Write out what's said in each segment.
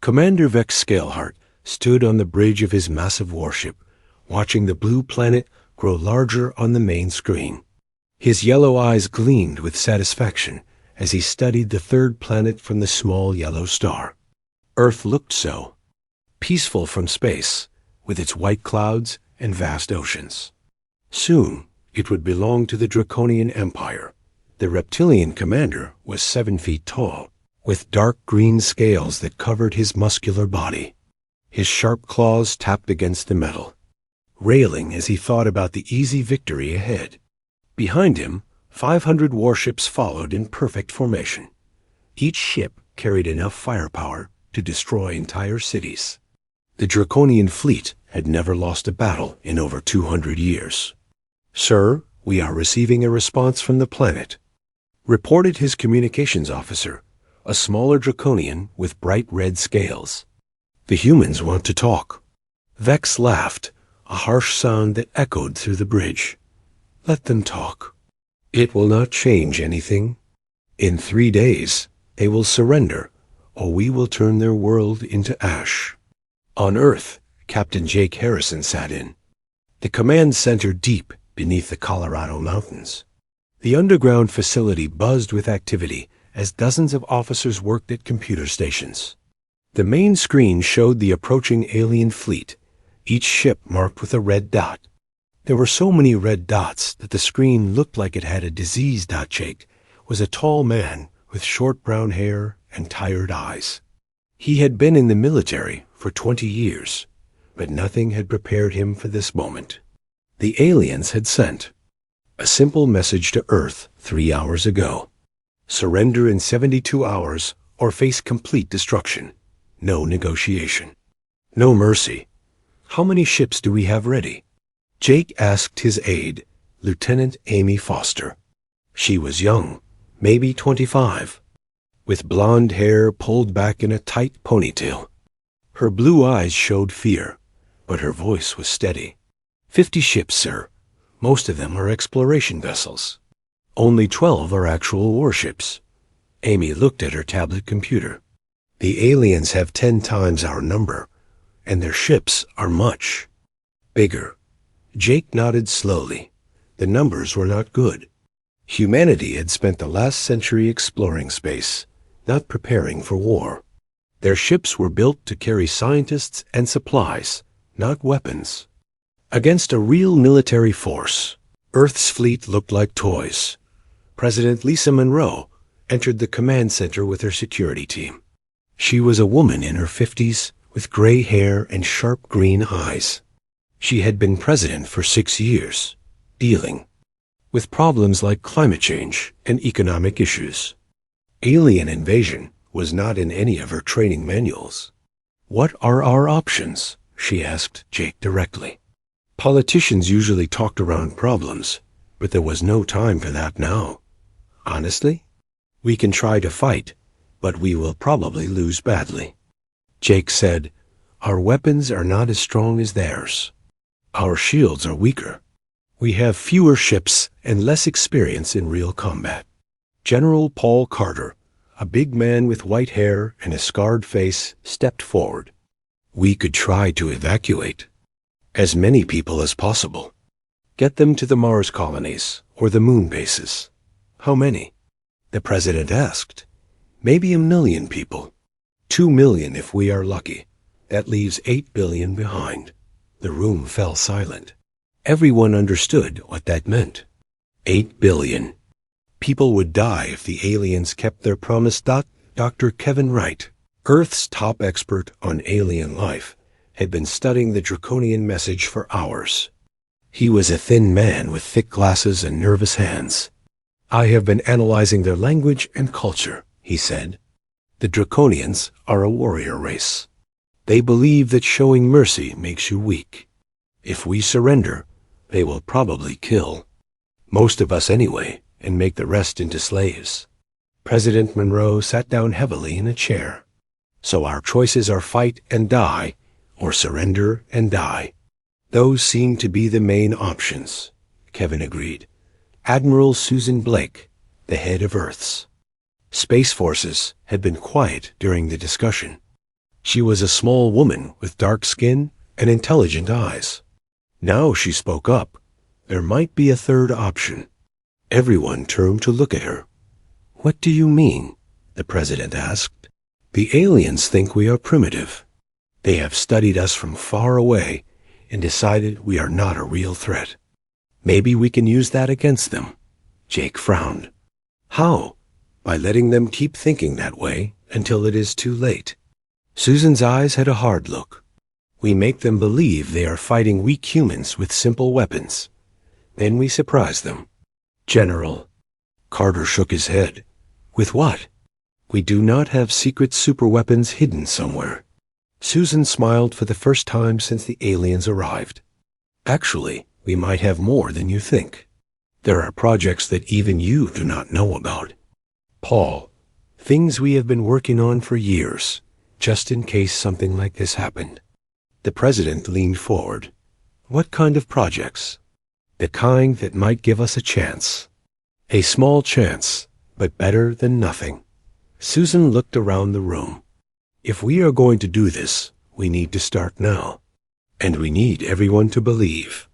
Commander Vex Scaleheart stood on the bridge of his massive warship, watching the blue planet grow larger on the main screen. His yellow eyes gleamed with satisfaction as he studied the third planet from the small yellow star. Earth looked so, peaceful from space, with its white clouds and vast oceans. Soon, it would belong to the Draconian Empire. The reptilian commander was 7 feet tall, with dark green scales that covered his muscular body. His sharp claws tapped against the metal, railing as he thought about the easy victory ahead. Behind him, 500 warships followed in perfect formation. Each ship carried enough firepower to destroy entire cities. The Draconian fleet had never lost a battle in over 200 years. "Sir, we are receiving a response from the planet," reported his communications officer, a smaller Draconian with bright red scales. "The humans want to talk." Vex laughed, a harsh sound that echoed through the bridge. "Let them talk. It will not change anything. In 3 days, they will surrender, or we will turn their world into ash." On Earth, Captain Jake Harrison sat in, the command center deep beneath the Colorado mountains. The underground facility buzzed with activity as dozens of officers worked at computer stations. The main screen showed the approaching alien fleet, each ship marked with a red dot. There were so many red dots that the screen looked like it had a disease. Jake was a tall man with short brown hair and tired eyes. He had been in the military for 20 years, but nothing had prepared him for this moment. The aliens had sent a simple message to Earth 3 hours ago. Surrender in 72 hours or face complete destruction. No negotiation. No mercy. "How many ships do we have ready?" Jake asked his aide, Lieutenant Amy Foster. She was young, maybe 25, with blonde hair pulled back in a tight ponytail. Her blue eyes showed fear, but her voice was steady. 50 ships, sir. Most of them are exploration vessels. Only 12 are actual warships." Amy looked at her tablet computer. "The aliens have 10 times our number, and their ships are much bigger." Jake nodded slowly. The numbers were not good. Humanity had spent the last century exploring space, not preparing for war. Their ships were built to carry scientists and supplies, not weapons. Against a real military force, Earth's fleet looked like toys. President Lisa Monroe entered the command center with her security team. She was a woman in her 50s with gray hair and sharp green eyes. She had been president for 6 years, dealing with problems like climate change and economic issues. Alien invasion was not in any of her training manuals. "What are our options?" she asked Jake directly. Politicians usually talked around problems, but there was no time for that now. "Honestly, we can try to fight, but we will probably lose badly." Jake said, "Our weapons are not as strong as theirs. Our shields are weaker. We have fewer ships and less experience in real combat." General Paul Carter, a big man with white hair and a scarred face, stepped forward. "We could try to evacuate as many people as possible. Get them to the Mars colonies or the moon bases." "How many?" the president asked. "Maybe 1 million people. 2 million if we are lucky. That leaves 8 billion behind." The room fell silent. Everyone understood what that meant. 8 billion. People would die if the aliens kept their promise. Dr. Kevin Wright, Earth's top expert on alien life, had been studying the Draconian message for hours. He was a thin man with thick glasses and nervous hands. "I have been analyzing their language and culture," he said. "The Draconians are a warrior race. They believe that showing mercy makes you weak. If we surrender, they will probably kill most of us anyway and make the rest into slaves." President Monroe sat down heavily in a chair. "So our choices are fight and die, or surrender and die." "Those seem to be the main options," Kevin agreed. Admiral Susan Blake, the head of Earth's Space Forces, had been quiet during the discussion. She was a small woman with dark skin and intelligent eyes. Now she spoke up. There might be a third option. Everyone turned to look at her. "What do you mean?" the president asked. "The aliens think we are primitive. They have studied us from far away and decided we are not a real threat. Maybe we can use that against them." Jake frowned. "How?" "By letting them keep thinking that way until it is too late." Susan's eyes had a hard look. "We make them believe they are fighting weak humans with simple weapons. Then we surprise them." "General." Carter shook his head. "With what?" "We do not have secret superweapons hidden somewhere." Susan smiled for the first time since the aliens arrived. "Actually, we might have more than you think. There are projects that even you do not know about. Paul, things we have been working on for years, just in case something like this happened." The president leaned forward. "What kind of projects?" "The kind that might give us a chance." "A small chance, but better than nothing." Susan looked around the room. "If we are going to do this, we need to start now. And we need everyone to believe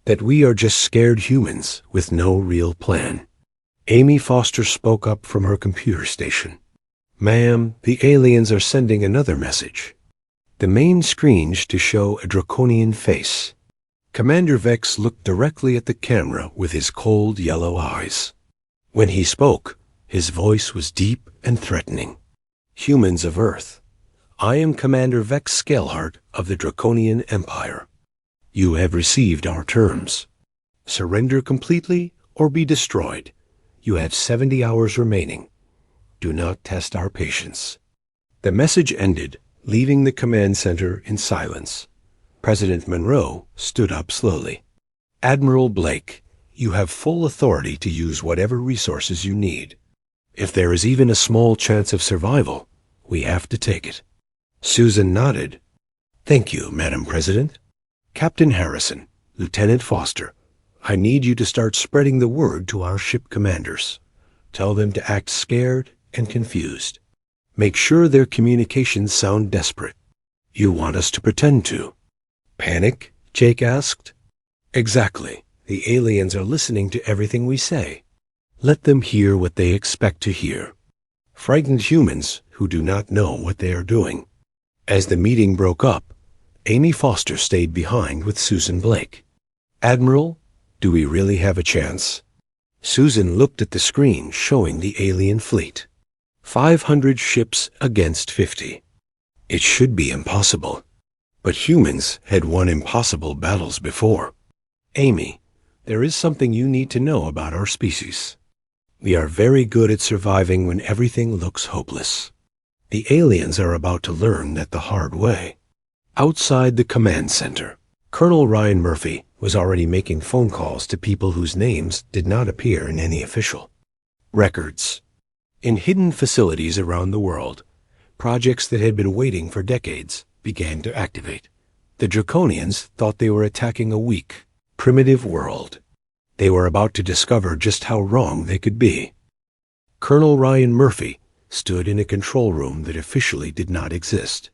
that we are just scared humans with no real plan." Amy Foster spoke up from her computer station. "Ma'am, the aliens are sending another message." The main screened to show a draconian face. Commander Vex looked directly at the camera with his cold yellow eyes. When he spoke, his voice was deep and threatening. "Humans of Earth, I am Commander Vex Scaleheart of the Draconian Empire. You have received our terms. Surrender completely or be destroyed. You have 70 hours remaining. Do not test our patience." The message ended, leaving the command center in silence. President Monroe stood up slowly. "Admiral Blake, you have full authority to use whatever resources you need. If there is even a small chance of survival, we have to take it." Susan nodded. "Thank you, Madam President. Captain Harrison, Lieutenant Foster, I need you to start spreading the word to our ship commanders. Tell them to act scared and confused. Make sure their communications sound desperate. You want us to pretend to." "Panic?" Jake asked. "Exactly. The aliens are listening to everything we say. Let them hear what they expect to hear. Frightened humans who do not know what they are doing." As the meeting broke up, Amy Foster stayed behind with Susan Blake. "Admiral, do we really have a chance?" Susan looked at the screen showing the alien fleet. 500 ships against 50. It should be impossible. But humans had won impossible battles before. "Amy, there is something you need to know about our species. We are very good at surviving when everything looks hopeless. The aliens are about to learn that the hard way." Outside the command center, Colonel Ryan Murphy was already making phone calls to people whose names did not appear in any official records. In hidden facilities around the world, projects that had been waiting for decades began to activate. The Draconians thought they were attacking a weak, primitive world. They were about to discover just how wrong they could be. Colonel Ryan Murphy stood in a control room that officially did not exist.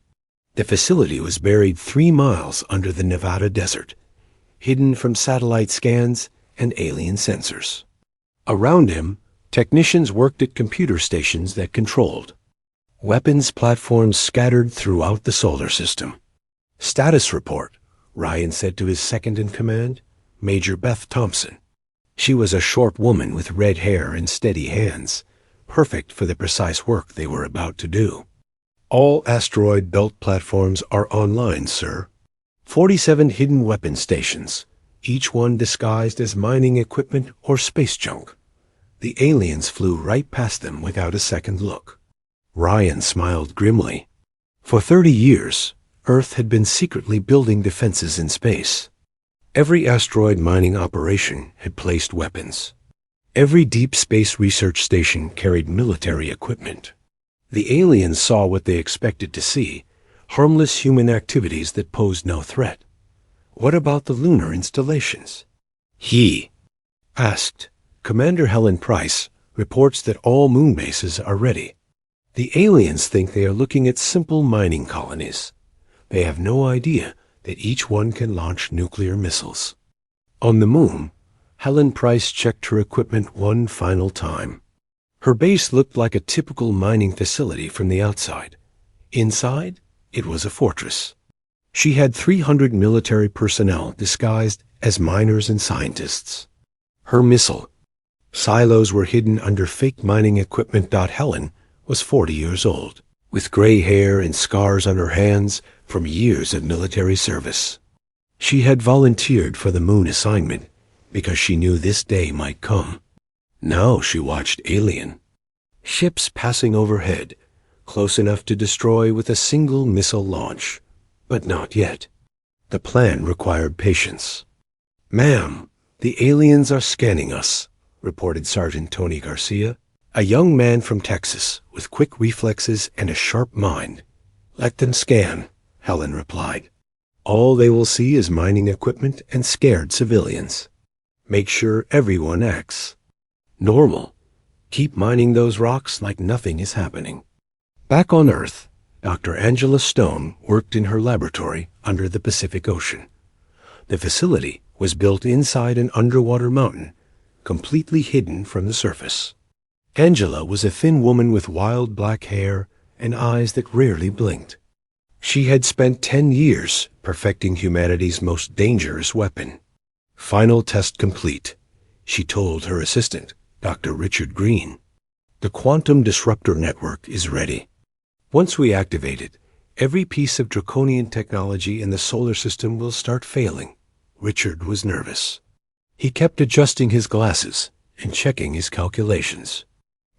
The facility was buried 3 miles under the Nevada desert, hidden from satellite scans and alien sensors. Around him, technicians worked at computer stations that controlled weapons platforms scattered throughout the solar system. "Status report," Ryan said to his second-in-command, Major Beth Thompson. She was a short woman with red hair and steady hands, perfect for the precise work they were about to do. "All asteroid belt platforms are online, sir. 47 hidden weapon stations, each one disguised as mining equipment or space junk. The aliens flew right past them without a second look." Ryan smiled grimly. For 30 years, Earth had been secretly building defenses in space. Every asteroid mining operation had placed weapons. Every deep space research station carried military equipment. The aliens saw what they expected to see, harmless human activities that posed no threat. What about the lunar installations? He asked. Commander Helen Price reports that all moon bases are ready. The aliens think they are looking at simple mining colonies. They have no idea that each one can launch nuclear missiles. On the moon, Helen Price checked her equipment one final time. Her base looked like a typical mining facility from the outside. Inside, it was a fortress. She had 300 military personnel disguised as miners and scientists. Her missile silos were hidden under fake mining equipment. Helen was 40 years old, with gray hair and scars on her hands from years of military service. She had volunteered for the moon assignment because she knew this day might come. Now she watched alien ships passing overhead, close enough to destroy with a single missile launch. But not yet. The plan required patience. "Ma'am, the aliens are scanning us," reported Sergeant Tony Garcia, a young man from Texas with quick reflexes and a sharp mind. "Let them scan," Helen replied. "All they will see is mining equipment and scared civilians. Make sure everyone acts normal. Keep mining those rocks like nothing is happening." Back on Earth, Dr. Angela Stone worked in her laboratory under the Pacific Ocean. The facility was built inside an underwater mountain, completely hidden from the surface. Angela was a thin woman with wild black hair and eyes that rarely blinked. She had spent 10 years perfecting humanity's most dangerous weapon. "Final test complete," she told her assistant, Dr. Richard Green. "The quantum disruptor network is ready. Once we activate it, every piece of draconian technology in the solar system will start failing." Richard was nervous. He kept adjusting his glasses and checking his calculations.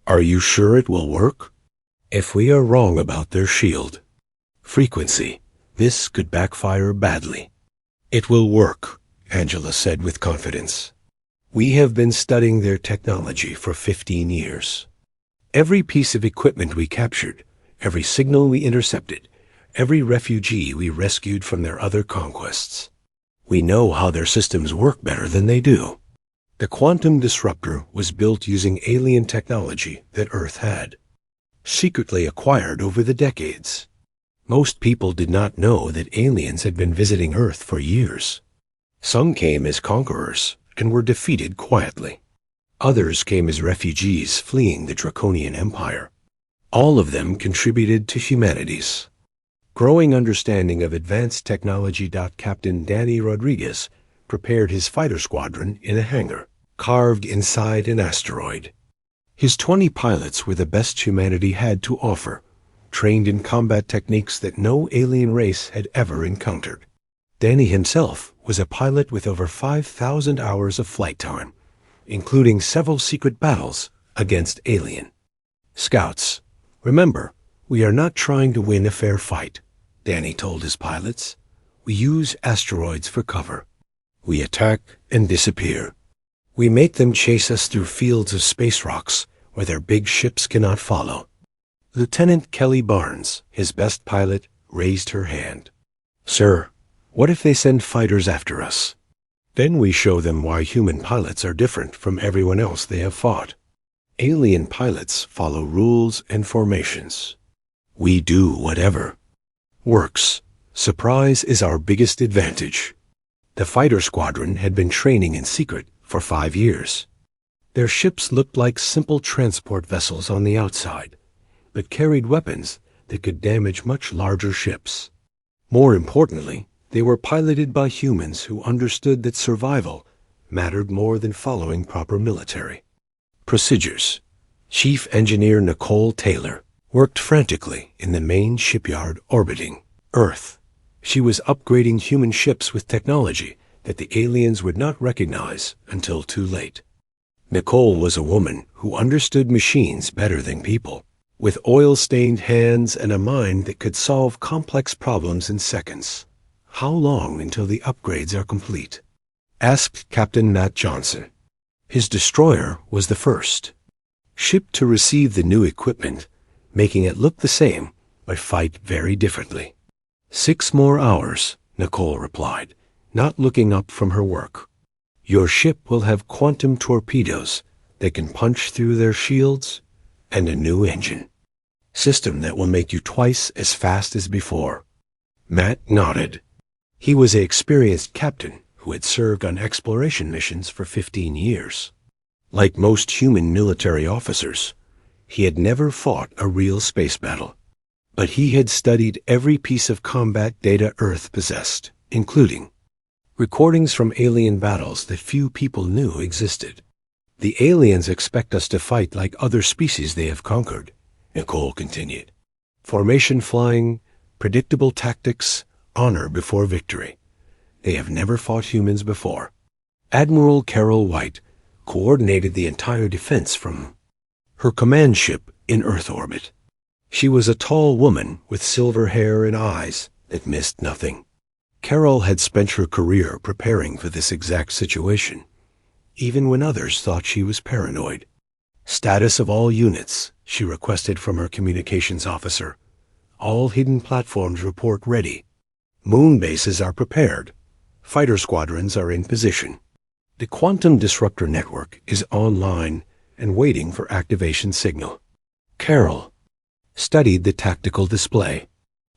"Are you sure it will work?" "If we are wrong about their shield frequency, this could backfire badly." "It will work," Angela said with confidence. "We have been studying their technology for 15 years. Every piece of equipment we captured, every signal we intercepted, every refugee we rescued from their other conquests. We know how their systems work better than they do." The quantum disruptor was built using alien technology that Earth had, secretly acquired over the decades. Most people did not know that aliens had been visiting Earth for years. Some came as conquerors and were defeated quietly. Others came as refugees fleeing the Draconian Empire. All of them contributed to humanity's growing understanding of advanced technology. Captain Danny Rodriguez prepared his fighter squadron in a hangar carved inside an asteroid. His 20 pilots were the best humanity had to offer, trained in combat techniques that no alien race had ever encountered. Danny himself was a pilot with over 5,000 hours of flight time, including several secret battles against alien scouts. "Remember, we are not trying to win a fair fight," Danny told his pilots. "We use asteroids for cover. We attack and disappear. We make them chase us through fields of space rocks where their big ships cannot follow." Lieutenant Kelly Barnes, his best pilot, raised her hand. "Sir, what if they send fighters after us? Then we show them why human pilots are different from everyone else they have fought. Alien pilots follow rules and formations. We do whatever works. Surprise is our biggest advantage." The fighter squadron had been training in secret for 5 years. Their ships looked like simple transport vessels on the outside, but carried weapons that could damage much larger ships. More importantly, they were piloted by humans who understood that survival mattered more than following proper military procedures. Chief Engineer Nicole Taylor worked frantically in the main shipyard orbiting Earth. She was upgrading human ships with technology that the aliens would not recognize until too late. Nicole was a woman who understood machines better than people, with oil-stained hands and a mind that could solve complex problems in seconds. "How long until the upgrades are complete?" asked Captain Nat Johnson. His destroyer was the first, shipped to receive the new equipment, making it look the same but fight very differently. 6 more hours, Nicole replied, not looking up from her work. "Your ship will have quantum torpedoes that can punch through their shields and a new engine." System that will make you twice as fast as before. Matt nodded. He was an experienced captain who had served on exploration missions for 15 years. Like most human military officers, he had never fought a real space battle. But he had studied every piece of combat data Earth possessed, including recordings from alien battles that few people knew existed. The aliens expect us to fight like other species they have conquered, Nicole continued. Formation flying, predictable tactics, honor before victory. They have never fought humans before. Admiral Carol White coordinated the entire defense from her command ship in Earth orbit. She was a tall woman with silver hair and eyes that missed nothing. Carol had spent her career preparing for this exact situation, even when others thought she was paranoid. Status of all units, she requested from her communications officer. All hidden platforms report ready. Moon bases are prepared. Fighter squadrons are in position. The quantum disruptor network is online and waiting for activation signal. Carol studied the tactical display.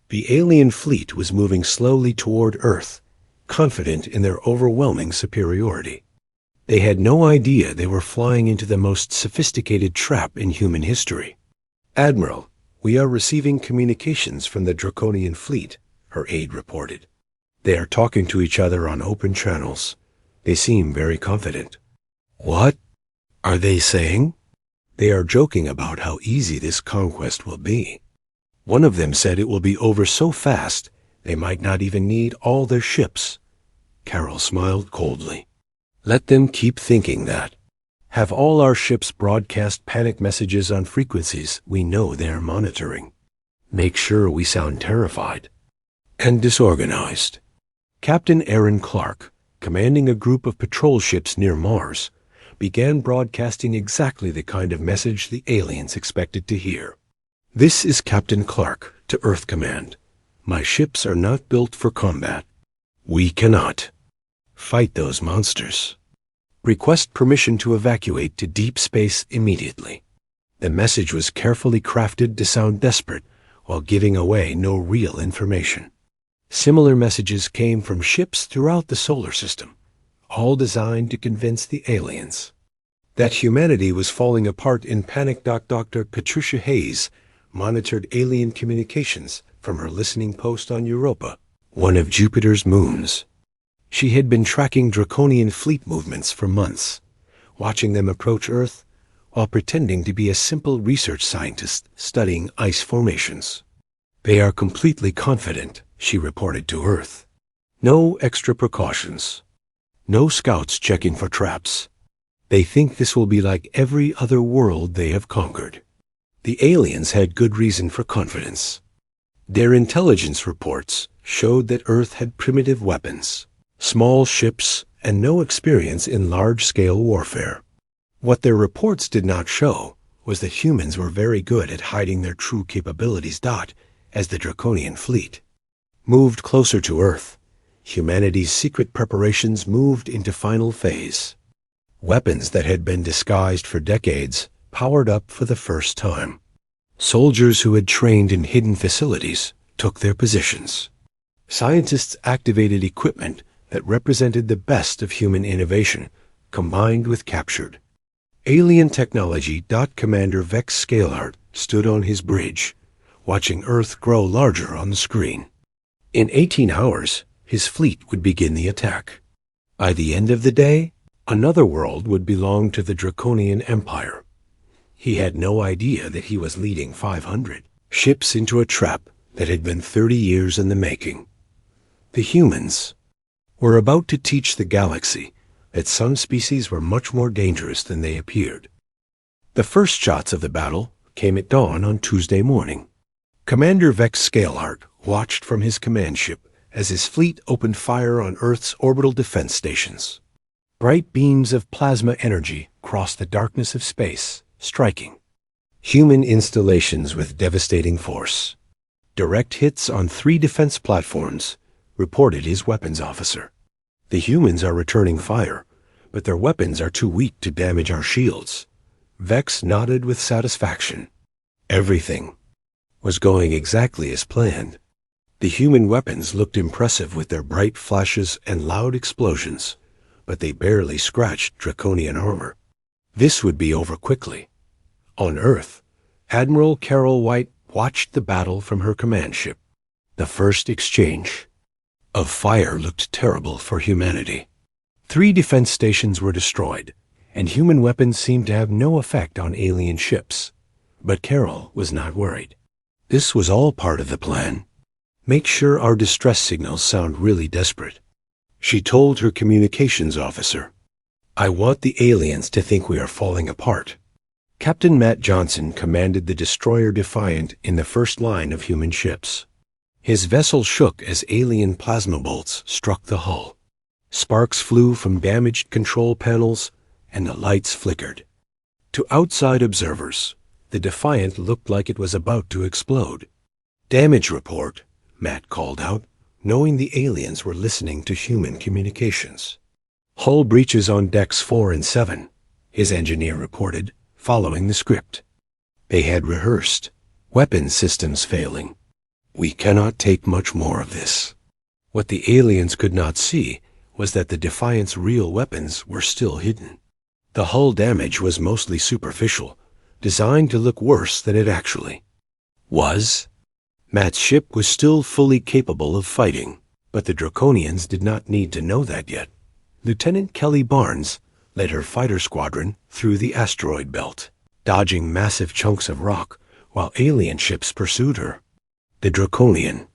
The alien fleet was moving slowly toward Earth, confident in their overwhelming superiority. They had no idea they were flying into the most sophisticated trap in human history. Admiral, we are receiving communications from the Draconian fleet, her aide reported. They are talking to each other on open channels. They seem very confident. What are they saying? They are joking about how easy this conquest will be. One of them said it will be over so fast they might not even need all their ships. Carol smiled coldly. Let them keep thinking that. Have all our ships broadcast panic messages on frequencies we know they are monitoring. Make sure we sound terrified and disorganized. Captain Aaron Clark, commanding a group of patrol ships near Mars, began broadcasting exactly the kind of message the aliens expected to hear. This is Captain Clark to Earth Command. My ships are not built for combat. We cannot fight those monsters. Request permission to evacuate to deep space immediately. The message was carefully crafted to sound desperate while giving away no real information. Similar messages came from ships throughout the solar system, all designed to convince the aliens that humanity was falling apart in panic. Dr. Patricia Hayes monitored alien communications from her listening post on Europa, one of Jupiter's moons. She had been tracking Draconian fleet movements for months, watching them approach Earth while pretending to be a simple research scientist studying ice formations. They are completely confident, she reported to Earth. No extra precautions. No scouts checking for traps. They think this will be like every other world they have conquered. The aliens had good reason for confidence. Their intelligence reports showed that Earth had primitive weapons, small ships, and no experience in large-scale warfare. What their reports did not show was that humans were very good at hiding their true capabilities. As the Draconian fleet moved closer to Earth, humanity's secret preparations moved into final phase. Weapons that had been disguised for decades powered up for the first time. Soldiers who had trained in hidden facilities took their positions. Scientists activated equipment that represented the best of human innovation, combined with captured alien technology. Commander Vex Scalehart stood on his bridge, watching Earth grow larger on the screen. In 18 hours, his fleet would begin the attack. By the end of the day, another world would belong to the Draconian Empire. He had no idea that he was leading 500 ships into a trap that had been 30 years in the making. The humans were about to teach the galaxy that some species were much more dangerous than they appeared. The first shots of the battle came at dawn on Tuesday morning. Commander Vex Scalehart watched from his command ship as his fleet opened fire on Earth's orbital defense stations. Bright beams of plasma energy crossed the darkness of space, striking human installations with devastating force. Direct hits on 3 defense platforms, reported his weapons officer. The humans are returning fire, but their weapons are too weak to damage our shields. Vex nodded with satisfaction. Everything was going exactly as planned. The human weapons looked impressive with their bright flashes and loud explosions, but they barely scratched draconian armor. This would be over quickly. On Earth, Admiral Carol White watched the battle from her command ship. The first exchange of fire looked terrible for humanity. 3 defense stations were destroyed, and human weapons seemed to have no effect on alien ships. But Carol was not worried. This was all part of the plan. Make sure our distress signals sound really desperate. She told her communications officer, I want the aliens to think we are falling apart. Captain Matt Johnson commanded the destroyer Defiant in the first line of human ships. His vessel shook as alien plasma bolts struck the hull. Sparks flew from damaged control panels, and the lights flickered. To outside observers, the Defiant looked like it was about to explode. Damage report, Matt called out, knowing the aliens were listening to human communications. Hull breaches on decks 4 and 7, his engineer reported, following the script. They had rehearsed. Weapon systems failing. We cannot take much more of this. What the aliens could not see was that the Defiant's real weapons were still hidden. The hull damage was mostly superficial, designed to look worse than it actually was. Matt's ship was still fully capable of fighting, but the Draconians did not need to know that yet. Lieutenant Kelly Barnes led her fighter squadron through the asteroid belt, dodging massive chunks of rock while alien ships pursued her. The Draconian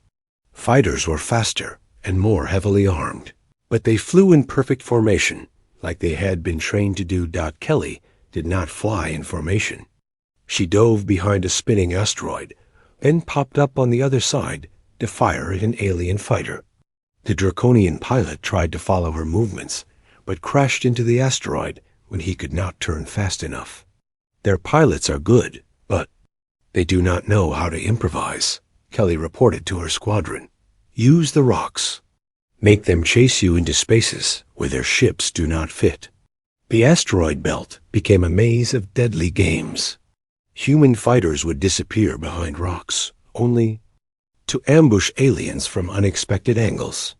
fighters were faster and more heavily armed, but they flew in perfect formation, like they had been trained to do. Kelly did not fly in formation. She dove behind a spinning asteroid, then popped up on the other side to fire at an alien fighter. The Draconian pilot tried to follow her movements, but crashed into the asteroid when he could not turn fast enough. Their pilots are good, but they do not know how to improvise, Kelly reported to her squadron. Use the rocks. Make them chase you into spaces where their ships do not fit. The asteroid belt became a maze of deadly games. Human fighters would disappear behind rocks, only to ambush aliens from unexpected angles.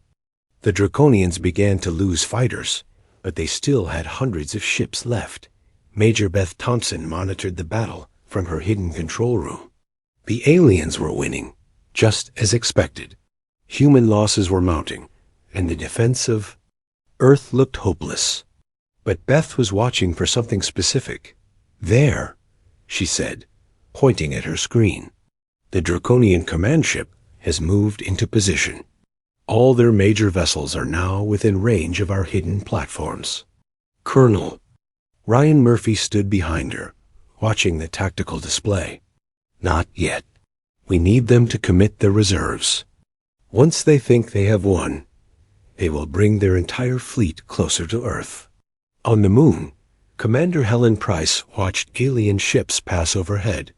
The Draconians began to lose fighters, but they still had hundreds of ships left. Major Beth Thompson monitored the battle from her hidden control room. The aliens were winning, just as expected. Human losses were mounting, and the defense of Earth looked hopeless. But Beth was watching for something specific. There, she said, pointing at her screen. The Draconian command ship has moved into position. All their major vessels are now within range of our hidden platforms. Colonel Ryan Murphy stood behind her, watching the tactical display. Not yet. We need them to commit their reserves. Once they think they have won, they will bring their entire fleet closer to Earth. On the moon, Commander Helen Price watched alien ships pass overhead.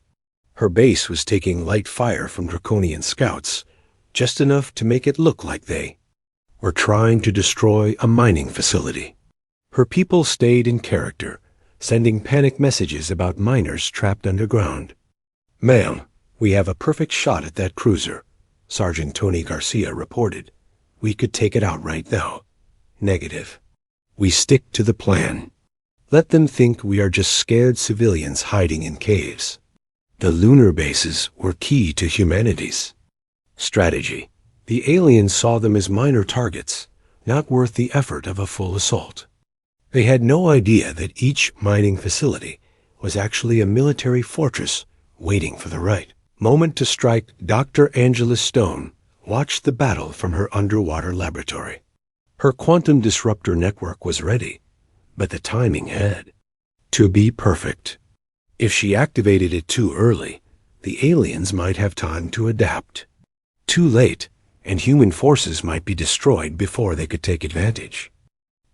Her base was taking light fire from Draconian scouts, just enough to make it look like they were trying to destroy a mining facility. Her people stayed in character, sending panic messages about miners trapped underground. Ma'am, we have a perfect shot at that cruiser, Sergeant Tony Garcia reported. We could take it out right now. Negative. We stick to the plan. Let them think we are just scared civilians hiding in caves. The lunar bases were key to humanity's strategy. The aliens saw them as minor targets, not worth the effort of a full assault. They had no idea that each mining facility was actually a military fortress waiting for the right moment to strike. Dr. Angela Stone watched the battle from her underwater laboratory. Her quantum disruptor network was ready, but the timing had to be perfect. If she activated it too early, the aliens might have time to adapt. Too late, and human forces might be destroyed before they could take advantage.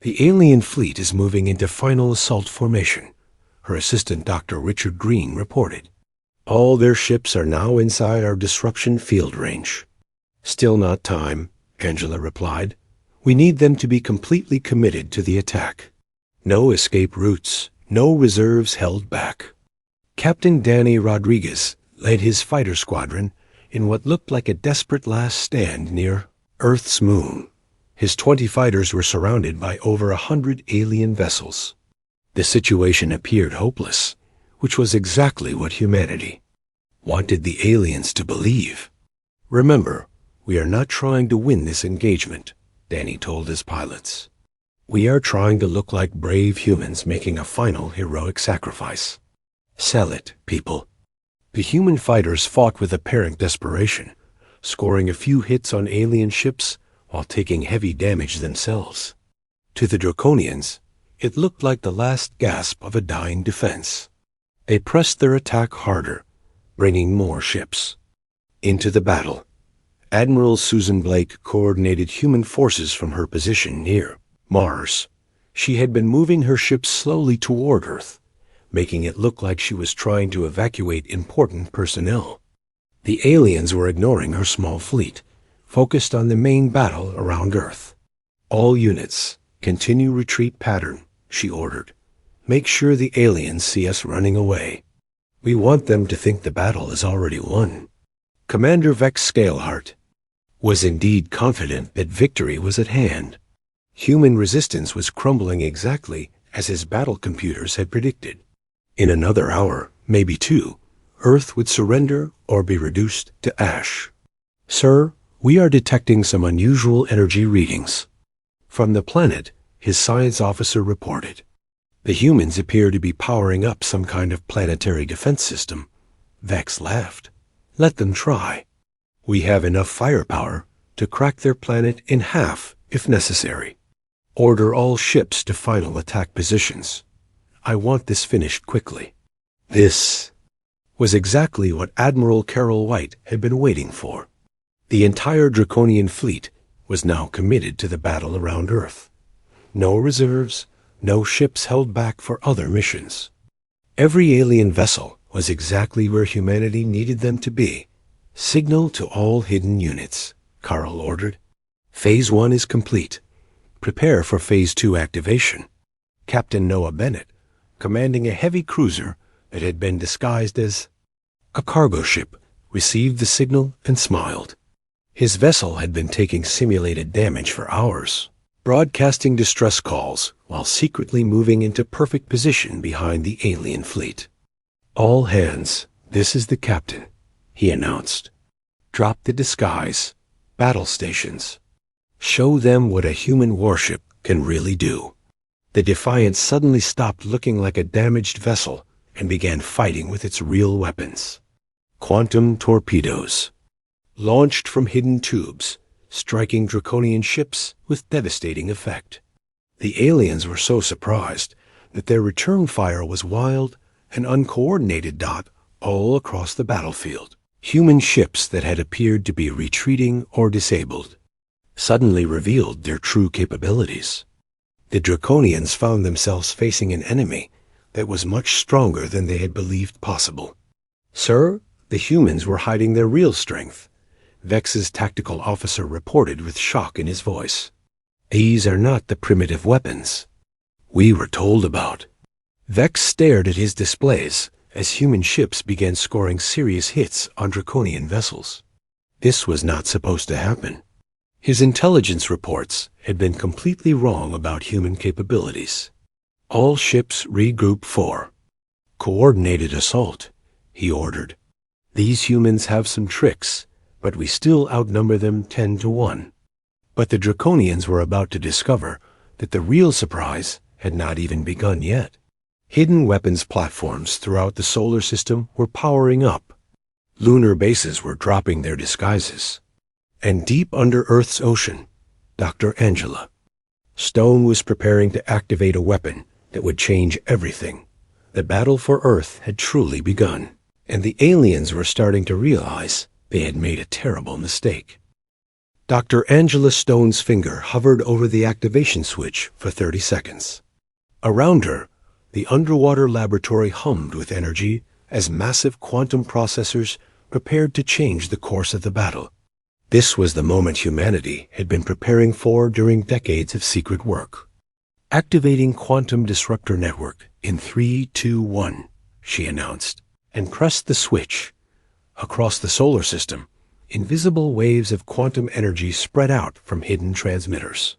The alien fleet is moving into final assault formation, her assistant Dr. Richard Green reported. All their ships are now inside our disruption field range. Still not time, Angela replied. We need them to be completely committed to the attack. No escape routes, no reserves held back. Captain Danny Rodriguez led his fighter squadron in what looked like a desperate last stand near Earth's moon. His 20 fighters were surrounded by over 100 alien vessels. The situation appeared hopeless, which was exactly what humanity wanted the aliens to believe. "Remember, we are not trying to win this engagement," Danny told his pilots. "We are trying to look like brave humans making a final heroic sacrifice. Sell it, people." The human fighters fought with apparent desperation, scoring a few hits on alien ships while taking heavy damage themselves. To the Draconians, it looked like the last gasp of a dying defense. They pressed their attack harder, bringing more ships into the battle. Admiral Susan Blake coordinated human forces from her position near Mars. She had been moving her ships slowly toward Earth, making it look like she was trying to evacuate important personnel. The aliens were ignoring her small fleet, focused on the main battle around Earth. "All units, continue retreat pattern," she ordered. "Make sure the aliens see us running away. We want them to think the battle is already won." Commander Vex Scaleheart was indeed confident that victory was at hand. Human resistance was crumbling exactly as his battle computers had predicted. In another hour, maybe 2, Earth would surrender or be reduced to ash. "Sir, we are detecting some unusual energy readings from the planet," his science officer reported. "The humans appear to be powering up some kind of planetary defense system." Vex laughed. "Let them try. We have enough firepower to crack their planet in half if necessary. Order all ships to final attack positions. I want this finished quickly." This was exactly what Admiral Carol White had been waiting for. The entire Draconian fleet was now committed to the battle around Earth. No reserves, no ships held back for other missions. Every alien vessel was exactly where humanity needed them to be. "Signal to all hidden units," Carl ordered. "Phase 1 is complete. Prepare for Phase 2 activation." Captain Noah Bennett, commanding a heavy cruiser that had been disguised as a cargo ship, received the signal and smiled. His vessel had been taking simulated damage for hours, broadcasting distress calls while secretly moving into perfect position behind the alien fleet. "All hands, this is the captain," he announced. "Drop the disguise. Battle stations. Show them what a human warship can really do." The Defiant suddenly stopped looking like a damaged vessel and began fighting with its real weapons. Quantum torpedoes, launched from hidden tubes, striking Draconian ships with devastating effect. The aliens were so surprised that their return fire was wild and uncoordinated dot all across the battlefield. Human ships that had appeared to be retreating or disabled suddenly revealed their true capabilities. The Draconians found themselves facing an enemy that was much stronger than they had believed possible. "Sir, the humans were hiding their real strength," Vex's tactical officer reported with shock in his voice. "These are not the primitive weapons we were told about." Vex stared at his displays as human ships began scoring serious hits on Draconian vessels. This was not supposed to happen. His intelligence reports had been completely wrong about human capabilities. "All ships regroup for coordinated assault," he ordered. "These humans have some tricks, but we still outnumber them 10 to 1. But the Draconians were about to discover that the real surprise had not even begun yet. Hidden weapons platforms throughout the solar system were powering up. Lunar bases were dropping their disguises. And deep under Earth's ocean, Dr. Angela Stone was preparing to activate a weapon that would change everything. The battle for Earth had truly begun, and the aliens were starting to realize they had made a terrible mistake. Dr. Angela Stone's finger hovered over the activation switch for 30 seconds. Around her, the underwater laboratory hummed with energy as massive quantum processors prepared to change the course of the battle. This was the moment humanity had been preparing for during decades of secret work. "Activating quantum disruptor network in 3, 2, 1, she announced, and pressed the switch. Across the solar system, invisible waves of quantum energy spread out from hidden transmitters.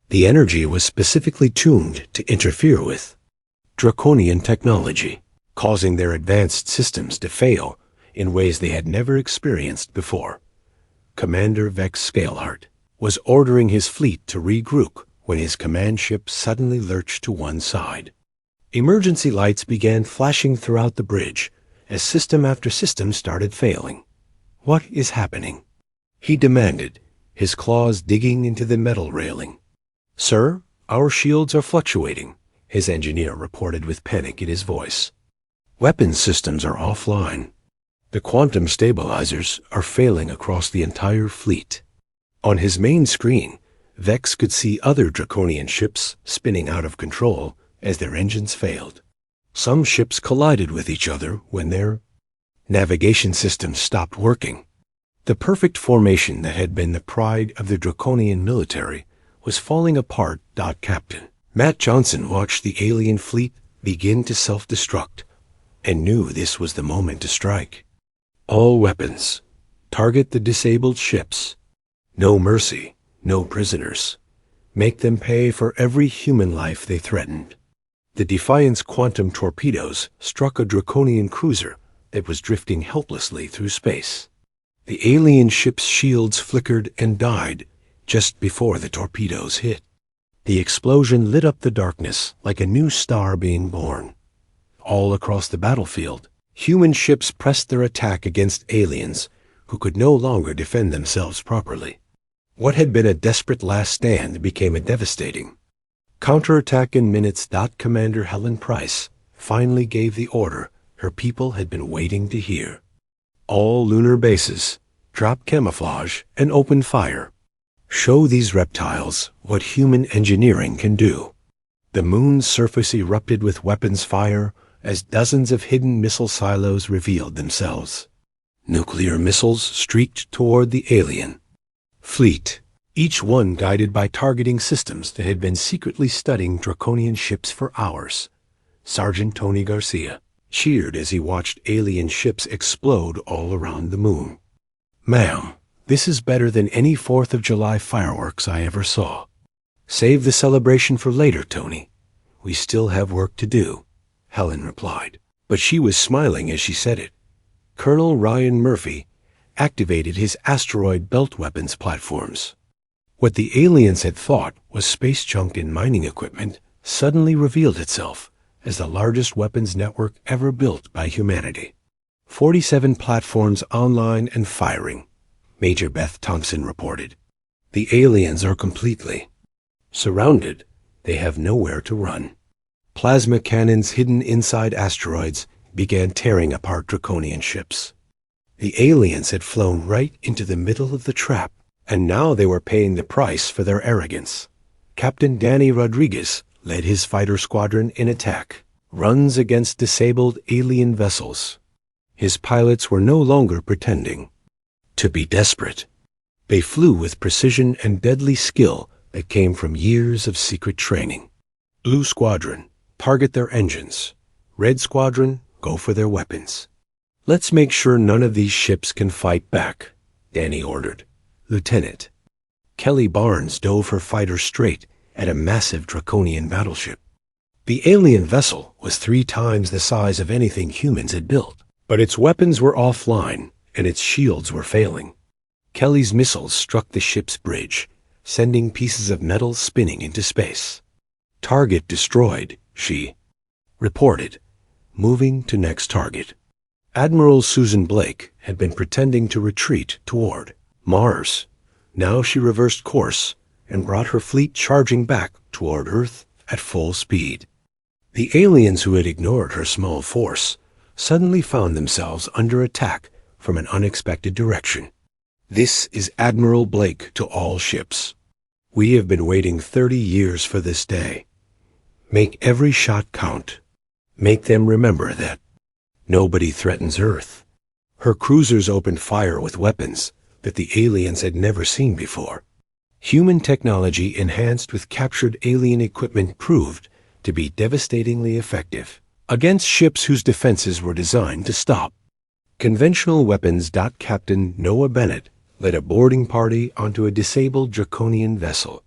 The energy was specifically tuned to interfere with draconian technology, causing their advanced systems to fail in ways they had never experienced before. Commander Vex Scaleheart was ordering his fleet to regroup when his command ship suddenly lurched to one side. Emergency lights began flashing throughout the bridge as system after system started failing. "What is happening?" he demanded, his claws digging into the metal railing. "Sir, our shields are fluctuating," his engineer reported with panic in his voice. "Weapons systems are offline. The quantum stabilizers are failing across the entire fleet." On his main screen, Vex could see other draconian ships spinning out of control as their engines failed. Some ships collided with each other when their navigation systems stopped working. The perfect formation that had been the pride of the draconian military was falling apart. Captain Matt Johnson watched the alien fleet begin to self-destruct and knew this was the moment to strike. All weapons, target the disabled ships. No mercy, no prisoners. Make them pay for every human life they threatened. The Defiance quantum torpedoes struck a draconian cruiser that was drifting helplessly through space. The alien ship's shields flickered and died just before the torpedoes hit. The explosion lit up the darkness like a new star being born. All across the battlefield, human ships pressed their attack against aliens who could no longer defend themselves properly. What had been a desperate last stand became a devastating counterattack in minutes. Commander Helen Price finally gave the order her people had been waiting to hear. All lunar bases, drop camouflage and open fire. Show these reptiles what human engineering can do. The moon's surface erupted with weapons fire as dozens of hidden missile silos revealed themselves. Nuclear missiles streaked toward the alien fleet, each one guided by targeting systems that had been secretly studying draconian ships for hours. Sergeant Tony Garcia cheered as he watched alien ships explode all around the moon. "Ma'am, this is better than any 4th of July fireworks I ever saw." "Save the celebration for later, Tony. We still have work to do," Helen replied. But she was smiling as she said it. Colonel Ryan Murphy activated his asteroid belt weapons platforms. What the aliens had thought was space junk and mining equipment suddenly revealed itself as the largest weapons network ever built by humanity. 47 platforms online and firing, Major Beth Thompson reported. The aliens are completely surrounded. They have nowhere to run. Plasma cannons hidden inside asteroids began tearing apart draconian ships. The aliens had flown right into the middle of the trap, and now they were paying the price for their arrogance. Captain Danny Rodriguez led his fighter squadron in attack, runs against disabled alien vessels. His pilots were no longer pretending to be desperate. They flew with precision and deadly skill that came from years of secret training. Blue Squadron, target their engines. Red Squadron, go for their weapons. "Let's make sure none of these ships can fight back," Danny ordered. Lieutenant Kelly Barnes dove her fighter straight at a massive draconian battleship. The alien vessel was 3 times the size of anything humans had built, but its weapons were offline and its shields were failing. Kelly's missiles struck the ship's bridge, sending pieces of metal spinning into space. "Target destroyed," she reported, moving to next target. Admiral Susan Blake had been pretending to retreat toward Mars. Now she reversed course and brought her fleet charging back toward Earth at full speed. The aliens who had ignored her small force suddenly found themselves under attack from an unexpected direction. "This is Admiral Blake to all ships. We have been waiting 30 years for this day. Make every shot count. Make them remember that nobody threatens Earth." Her cruisers opened fire with weapons that the aliens had never seen before. Human technology enhanced with captured alien equipment proved to be devastatingly effective against ships whose defenses were designed to stop Conventional Weapons. Captain Noah Bennett led a boarding party onto a disabled Draconian vessel.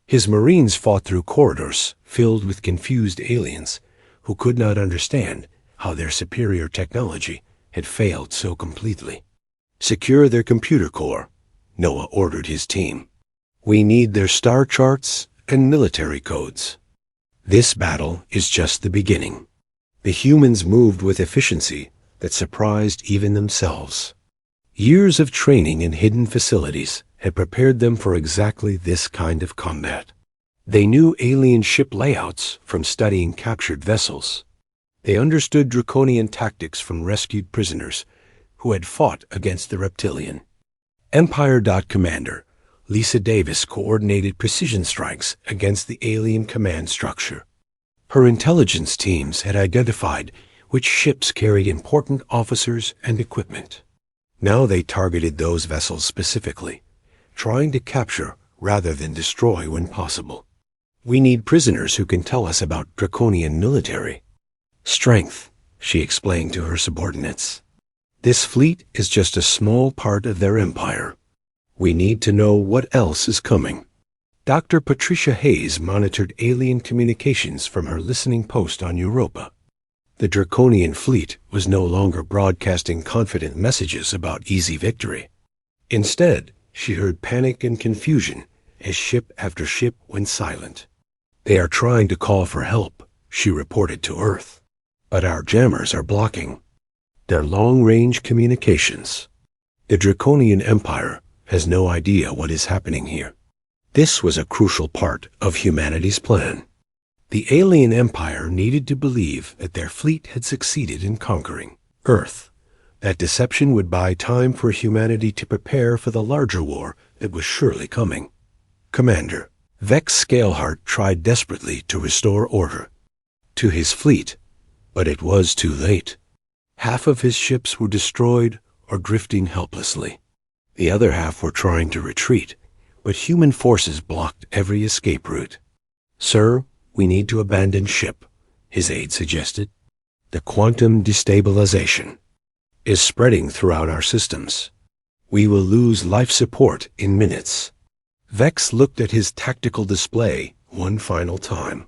His Marines fought through corridors filled with confused aliens who could not understand how their superior technology had failed so completely. Secure their computer core, Noah ordered his team. We need their star charts and military codes. This battle is just the beginning. The humans moved with efficiency that surprised even themselves. Years of training in hidden facilities had prepared them for exactly this kind of combat. They knew alien ship layouts from studying captured vessels. They understood draconian tactics from rescued prisoners who had fought against the reptilian. Empire. Commander Lisa Davis coordinated precision strikes against the alien command structure. Her intelligence teams had identified which ships carried important officers and equipment. Now they targeted those vessels specifically, trying to capture rather than destroy when possible. We need prisoners who can tell us about draconian military strength, she explained to her subordinates. This fleet is just a small part of their empire. We need to know what else is coming. Dr. Patricia Hayes monitored alien communications from her listening post on Europa. The Draconian fleet was no longer broadcasting confident messages about easy victory. Instead, she heard panic and confusion as ship after ship went silent. They are trying to call for help, she reported to Earth. But our jammers are blocking their long-range communications. The Draconian Empire has no idea what is happening here. This was a crucial part of humanity's plan. The alien empire needed to believe that their fleet had succeeded in conquering Earth. That deception would buy time for humanity to prepare for the larger war that was surely coming. Commander Vex Scaleheart tried desperately to restore order to his fleet, but it was too late. Half of his ships were destroyed or drifting helplessly. The other half were trying to retreat, but human forces blocked every escape route. Sir, we need to abandon ship, his aide suggested. The quantum destabilization is spreading throughout our systems. We will lose life support in minutes. Vex looked at his tactical display one final time.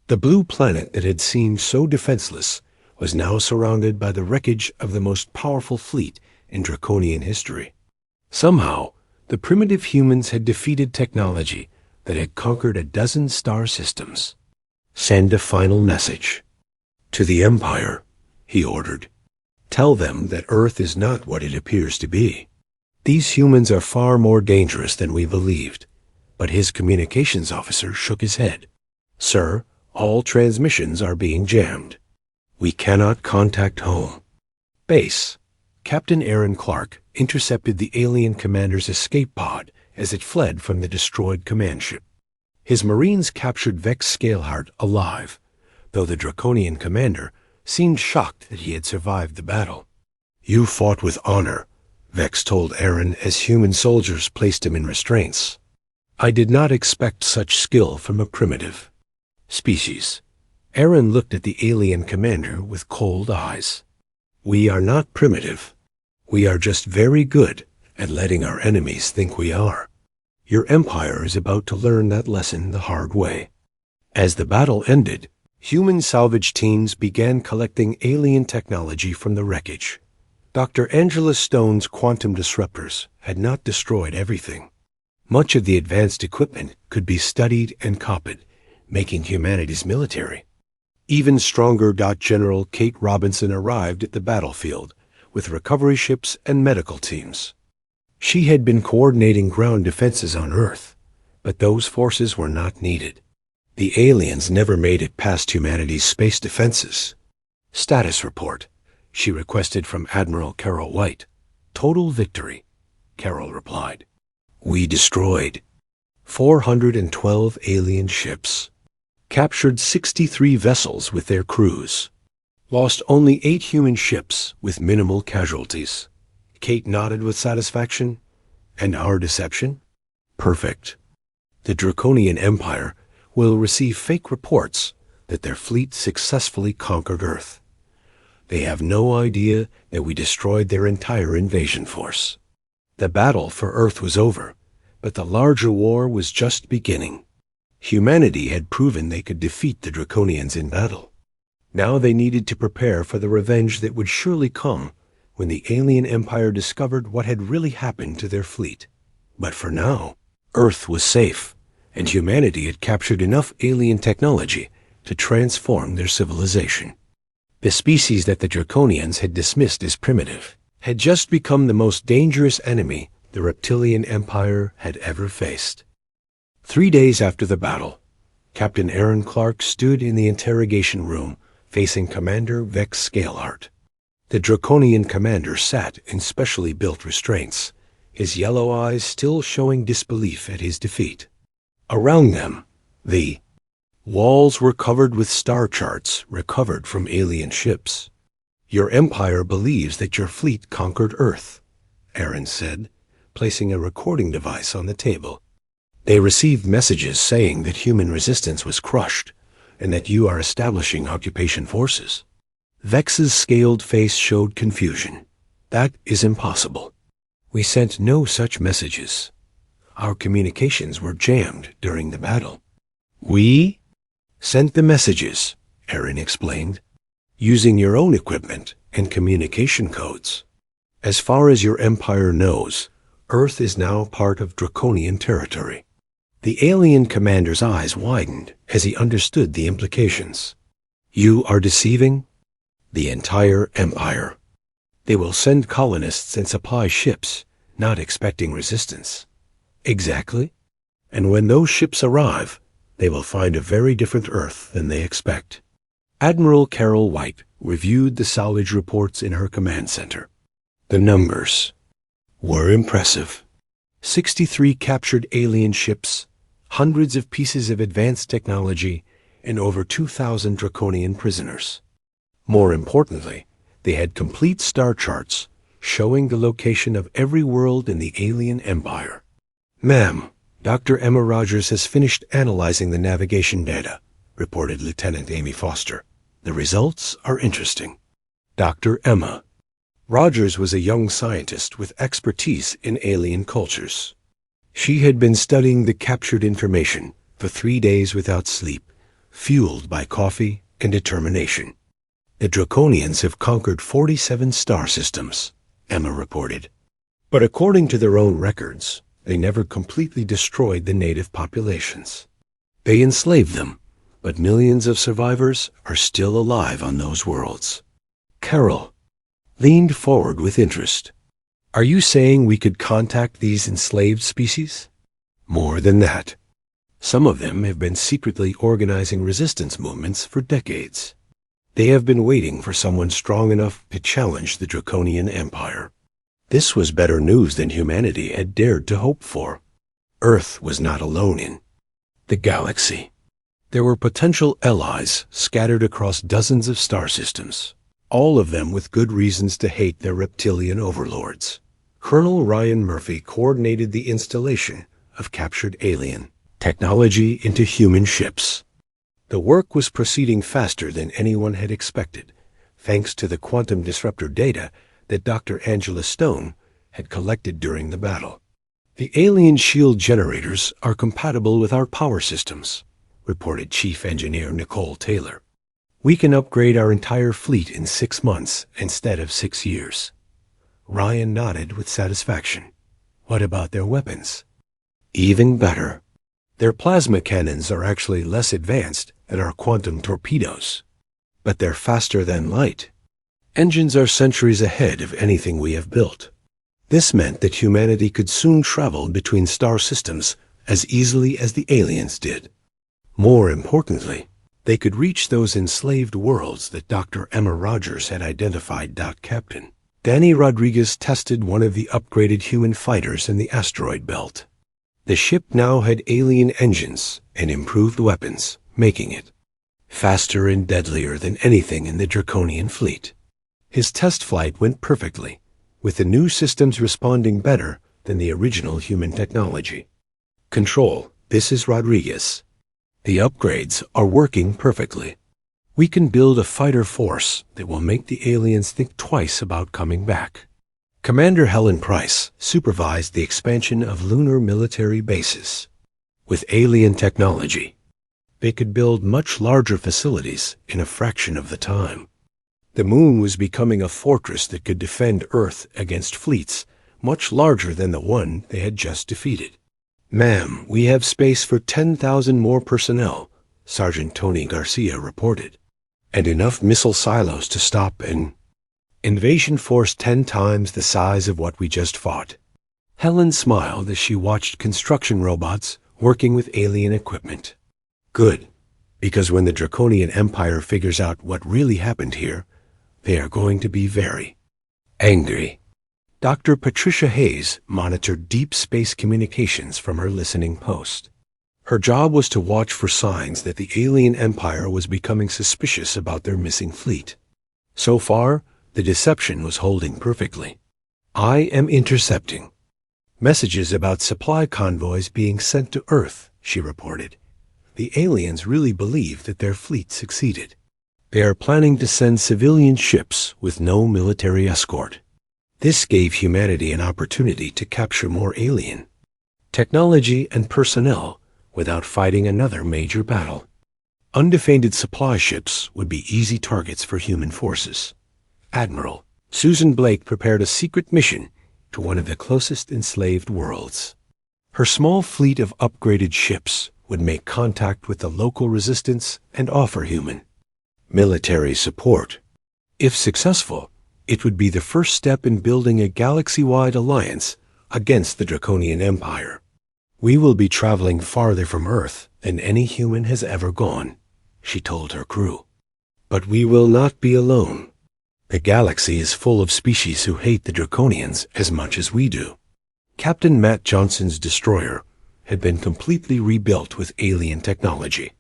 The blue planet that had seemed so defenseless was now surrounded by the wreckage of the most powerful fleet in Draconian history. Somehow, the primitive humans had defeated technology that had conquered a dozen star systems. Send a final message to the Empire, he ordered. Tell them that Earth is not what it appears to be. These humans are far more dangerous than we believed. But his communications officer shook his head. Sir, all transmissions are being jammed. We cannot contact home. Base. Captain Aaron Clark intercepted the alien commander's escape pod as it fled from the destroyed command ship. His Marines captured Vex Scaleheart alive, though the Draconian commander seemed shocked that he had survived the battle. You fought with honor, Vex told Aaron as human soldiers placed him in restraints. I did not expect such skill from a primitive species. Aaron looked at the alien commander with cold eyes. We are not primitive. We are just very good at letting our enemies think we are. Your empire is about to learn that lesson the hard way. As the battle ended, human salvage teams began collecting alien technology from the wreckage. Dr. Angela Stone's quantum disruptors had not destroyed everything. Much of the advanced equipment could be studied and copied, making humanity's military even stronger. General Kate Robinson arrived at the battlefield with recovery ships and medical teams. She had been coordinating ground defenses on Earth, but those forces were not needed. The aliens never made it past humanity's space defenses. Status report, she requested from Admiral Carol White. Total victory, Carol replied. We destroyed 412 alien ships, captured 63 vessels with their crews, lost only 8 human ships with minimal casualties. Kate nodded with satisfaction. And our deception? Perfect. The Draconian Empire will receive fake reports that their fleet successfully conquered Earth. They have no idea that we destroyed their entire invasion force. The battle for Earth was over, but the larger war was just beginning. Humanity had proven they could defeat the Draconians in battle. Now they needed to prepare for the revenge that would surely come when the alien empire discovered what had really happened to their fleet. But for now, Earth was safe, and humanity had captured enough alien technology to transform their civilization. The species that the Draconians had dismissed as primitive had just become the most dangerous enemy the reptilian empire had ever faced. 3 days after the battle, Captain Aaron Clark stood in the interrogation room facing Commander Vex Scaleheart. The Draconian commander sat in specially built restraints, his yellow eyes still showing disbelief at his defeat. Around them, the walls were covered with star charts recovered from alien ships. "Your empire believes that your fleet conquered Earth," Aaron said, placing a recording device on the table. "They received messages saying that human resistance was crushed and that you are establishing occupation forces." Vex's scaled face showed confusion. "That is impossible. We sent no such messages. Our communications were jammed during the battle." "We sent the messages," Aaron explained, "using your own equipment and communication codes. As far as your empire knows, Earth is now part of Draconian territory." The alien commander's eyes widened as he understood the implications. "You are deceiving the entire empire. They will send colonists and supply ships, not expecting resistance." "Exactly. And when those ships arrive, they will find a very different Earth than they expect." Admiral Carol White reviewed the salvage reports in her command center. The numbers were impressive. 63 captured alien ships, hundreds of pieces of advanced technology, and over 2,000 Draconian prisoners. More importantly, they had complete star charts showing the location of every world in the alien empire. "Ma'am, Dr. Emma Rogers has finished analyzing the navigation data," reported Lieutenant Amy Foster. "The results are interesting." Dr. Emma Rogers was a young scientist with expertise in alien cultures. She had been studying the captured information for 3 days without sleep, fueled by coffee and determination. "The Draconians have conquered 47 star systems," Emma reported. "But according to their own records, they never completely destroyed the native populations. They enslaved them, but millions of survivors are still alive on those worlds." Carol leaned forward with interest. "Are you saying we could contact these enslaved species?" "More than that. Some of them have been secretly organizing resistance movements for decades. They have been waiting for someone strong enough to challenge the Draconian Empire." This was better news than humanity had dared to hope for. Earth was not alone in the galaxy. There were potential allies scattered across dozens of star systems, all of them with good reasons to hate their reptilian overlords. Colonel Ryan Murphy coordinated the installation of captured alien technology into human ships. The work was proceeding faster than anyone had expected, thanks to the quantum disruptor data that Dr. Angela Stone had collected during the battle. "The alien shield generators are compatible with our power systems," reported Chief Engineer Nicole Taylor. "We can upgrade our entire fleet in 6 months instead of 6 years." Ryan nodded with satisfaction. "What about their weapons?" "Even better. Their plasma cannons are actually less advanced than our quantum torpedoes, but they're faster than light. Engines are centuries ahead of anything we have built." This meant that humanity could soon travel between star systems as easily as the aliens did. More importantly, they could reach those enslaved worlds that Dr. Emma Rogers had identified. Captain Danny Rodriguez tested one of the upgraded human fighters in the asteroid belt. The ship now had alien engines and improved weapons, making it faster and deadlier than anything in the Draconian fleet. His test flight went perfectly, with the new systems responding better than the original human technology. "Control, this is Rodriguez. The upgrades are working perfectly." We can build a fighter force that will make the aliens think twice about coming back. Commander Helen Price supervised the expansion of lunar military bases. With alien technology, they could build much larger facilities in a fraction of the time. The moon was becoming a fortress that could defend Earth against fleets much larger than the one they had just defeated. "Ma'am, we have space for 10,000 more personnel," Sergeant Tony Garcia reported, "and enough missile silos to stop an invasion force 10 times the size of what we just fought." Helen smiled as she watched construction robots working with alien equipment. "Good, because when the Draconian Empire figures out what really happened here, they are going to be very angry." Dr. Patricia Hayes monitored deep space communications from her listening post. Her job was to watch for signs that the alien empire was becoming suspicious about their missing fleet. So far, the deception was holding perfectly. "I am intercepting messages about supply convoys being sent to Earth," she reported. "The aliens really believe that their fleet succeeded. They are planning to send civilian ships with no military escort. This gave humanity an opportunity to capture more alien technology and personnel without fighting another major battle. Undefended supply ships would be easy targets for human forces." Admiral Susan Blake prepared a secret mission to one of the closest enslaved worlds. Her small fleet of upgraded ships would make contact with the local resistance and offer human military support. If successful, it would be the first step in building a galaxy-wide alliance against the Draconian Empire. "We will be traveling farther from Earth than any human has ever gone," she told her crew. "But we will not be alone. The galaxy is full of species who hate the Draconians as much as we do." Captain Matt Johnson's destroyer had been completely rebuilt with alien technology.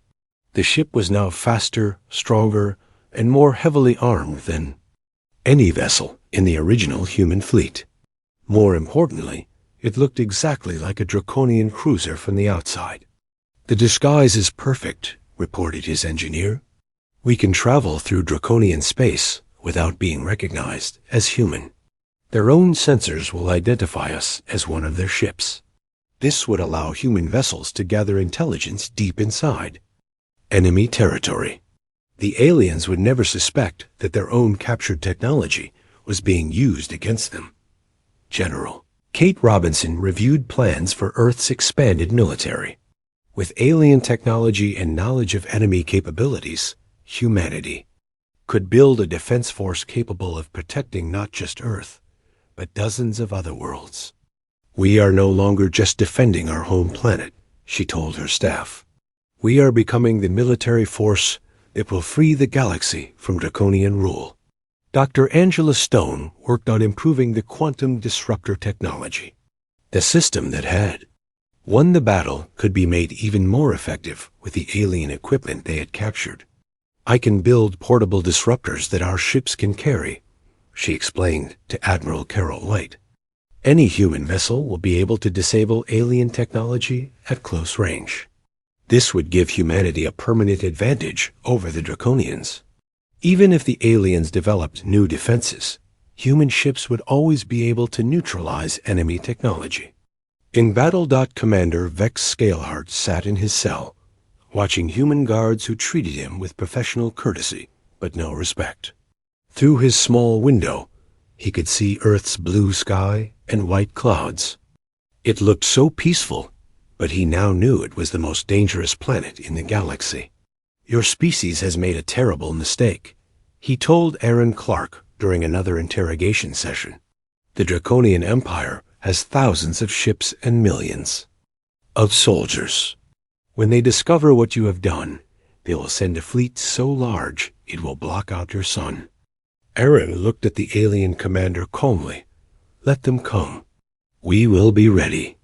The ship was now faster, stronger, and more heavily armed than any vessel in the original human fleet. More importantly, it looked exactly like a Draconian cruiser from the outside. "The disguise is perfect," reported his engineer. "We can travel through Draconian space without being recognized as human. Their own sensors will identify us as one of their ships. This would allow human vessels to gather intelligence deep inside enemy territory. The aliens would never suspect that their own captured technology was being used against them." General Kate Robinson reviewed plans for Earth's expanded military. With alien technology and knowledge of enemy capabilities, humanity could build a defense force capable of protecting not just Earth, but dozens of other worlds. "We are no longer just defending our home planet," she told her staff. "We are becoming the military force that will free the galaxy from Draconian rule." Dr. Angela Stone worked on improving the quantum disruptor technology. The system that had won the battle could be made even more effective with the alien equipment they had captured. "I can build portable disruptors that our ships can carry," she explained to Admiral Carol White. "Any human vessel will be able to disable alien technology at close range. This would give humanity a permanent advantage over the Draconians. Even if the aliens developed new defenses, human ships would always be able to neutralize enemy technology." In battle. Commander Vex Scalehart sat in his cell, watching human guards who treated him with professional courtesy but no respect. Through his small window, he could see Earth's blue sky and white clouds. It looked so peaceful, but he now knew it was the most dangerous planet in the galaxy. "Your species has made a terrible mistake," he told Aaron Clark during another interrogation session. "The Draconian Empire has thousands of ships and millions of soldiers. When they discover what you have done, they will send a fleet so large it will block out your sun." Aaron looked at the alien commander calmly. "Let them come. We will be ready."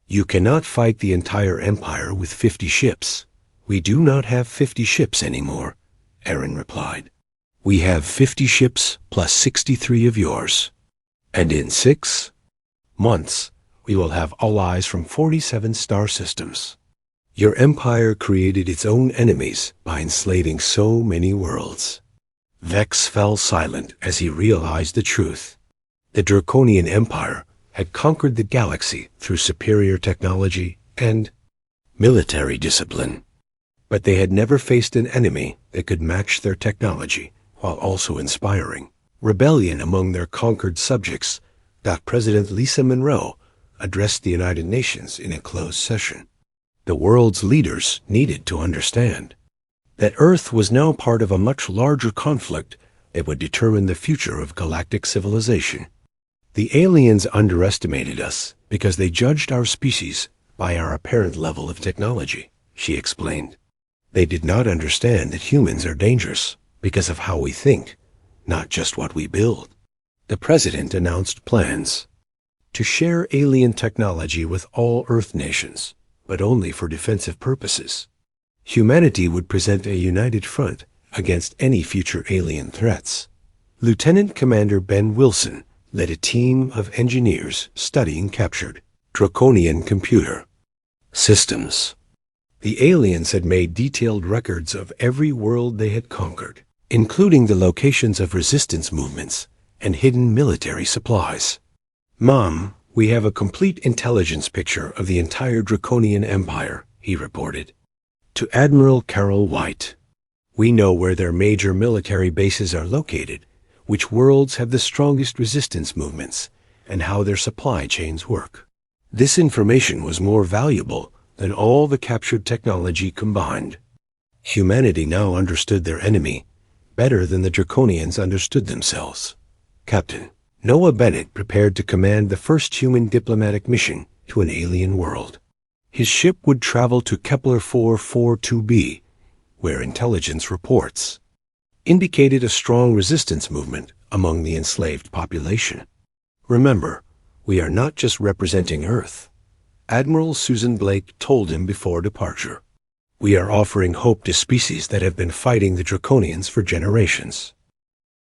"You cannot fight the entire empire with 50 ships. We do not have 50 ships anymore," Aaron replied. "We have 50 ships plus 63 of yours. And in 6 months, we will have allies from 47 star systems. Your empire created its own enemies by enslaving so many worlds. Vex fell silent as he realized the truth. The Draconian Empire had conquered the galaxy through superior technology and military discipline. But they had never faced an enemy that could match their technology while also inspiring rebellion among their conquered subjects. President Lisa Monroe addressed the United Nations in a closed session. The world's leaders needed to understand that Earth was now part of a much larger conflict that would determine the future of galactic civilization. The aliens underestimated us because they judged our species by our apparent level of technology, she explained. They did not understand that humans are dangerous because of how we think, not just what we build. The president announced plans to share alien technology with all Earth nations, but only for defensive purposes. Humanity would present a united front against any future alien threats. Lieutenant Commander Ben Wilson led a team of engineers studying captured Draconian computer systems. The aliens had made detailed records of every world they had conquered, including the locations of resistance movements and hidden military supplies. "Mom, we have a complete intelligence picture of the entire Draconian Empire," he reported. To Admiral Carol White, "We know where their major military bases are located, which worlds have the strongest resistance movements, and how their supply chains work." This information was more valuable than all the captured technology combined. Humanity now understood their enemy better than the Draconians understood themselves. Captain Noah Bennett prepared to command the first human diplomatic mission to an alien world. His ship would travel to Kepler 442b, where intelligence reports indicated a strong resistance movement among the enslaved population. "Remember, we are not just representing Earth," Admiral Susan Blake told him before departure. "We are offering hope to species that have been fighting the Draconians for generations."